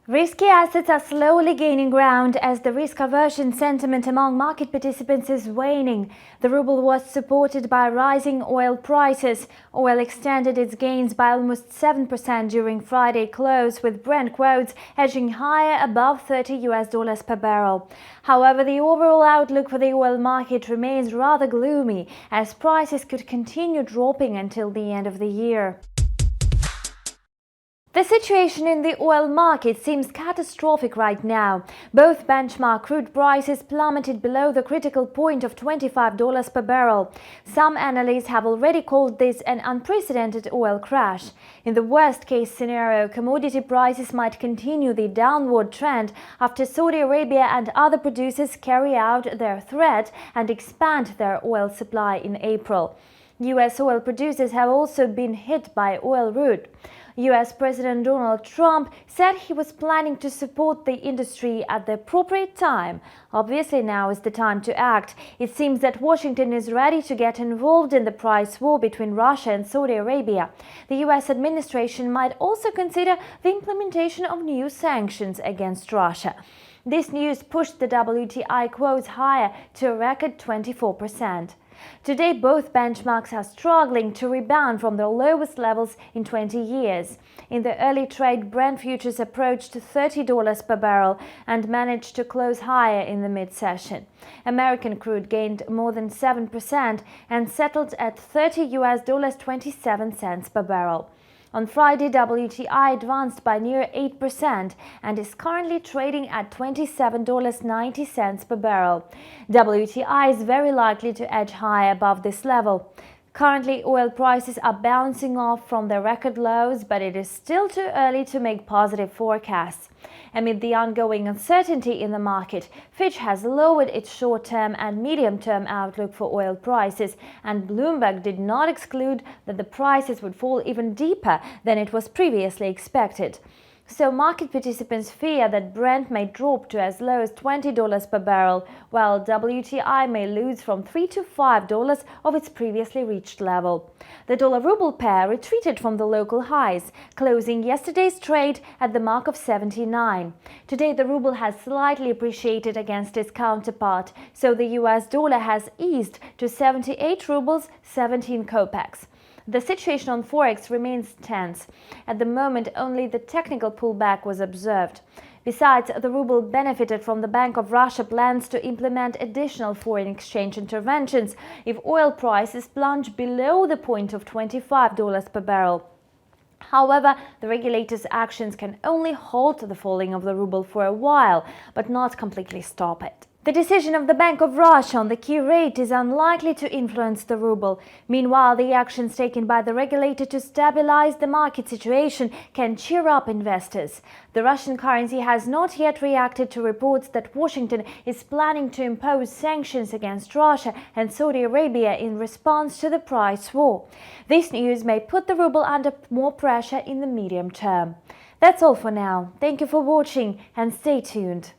Risky assets are slowly gaining ground as the risk aversion sentiment among market participants is waning. The ruble was supported by rising oil prices. Oil extended its gains by almost 7% during Friday close, with Brent quotes edging higher above $30 per barrel. However, the overall outlook for the oil market remains rather gloomy, as prices could continue dropping until the end of the year. The situation in the oil market seems catastrophic right now. Both benchmark crude prices plummeted below the critical point of $25 per barrel. Some analysts have already called this an unprecedented oil crash. In the worst-case scenario, commodity prices might continue the downward trend after Saudi Arabia and other producers carry out their threat and expand their oil supply in April. U.S. oil producers have also been hit by oil rout. U.S. President Donald Trump said he was planning to support the industry at the appropriate time. Obviously, now is the time to act. It seems that Washington is ready to get involved in the price war between Russia and Saudi Arabia. The U.S. administration might also consider the implementation of new sanctions against Russia. This news pushed the WTI quotes higher to a record 24%. Today, both benchmarks are struggling to rebound from their lowest levels in 20 years. In the early trade, Brent futures approached $30 per barrel and managed to close higher in the mid-session. American crude gained more than 7% and settled at $30.27 per barrel. On Friday, WTI advanced by near 8% and is currently trading at $27.90 per barrel. WTI is very likely to edge higher above this level. Currently, oil prices are bouncing off from their record lows, but it is still too early to make positive forecasts. Amid the ongoing uncertainty in the market, Fitch has lowered its short-term and medium-term outlook for oil prices, and Bloomberg did not exclude that the prices would fall even deeper than it was previously expected. So market participants fear that Brent may drop to as low as $20 per barrel, while WTI may lose from $3 to $5 of its previously reached level. The dollar-ruble pair retreated from the local highs, closing yesterday's trade at the mark of 79. Today, the ruble has slightly appreciated against its counterpart, so the US dollar has eased to 78 rubles 17 kopecks. The situation on Forex remains tense. At the moment, only the technical pullback was observed. Besides, the ruble benefited from the Bank of Russia plans to implement additional foreign exchange interventions if oil prices plunge below the point of $25 per barrel. However, the regulator's actions can only halt the falling of the ruble for a while, but not completely stop it. The decision of the Bank of Russia on the key rate is unlikely to influence the ruble. Meanwhile, the actions taken by the regulator to stabilize the market situation can cheer up investors. The Russian currency has not yet reacted to reports that Washington is planning to impose sanctions against Russia and Saudi Arabia in response to the price war. This news may put the ruble under more pressure in the medium term. That's all for now. Thank you for watching and stay tuned.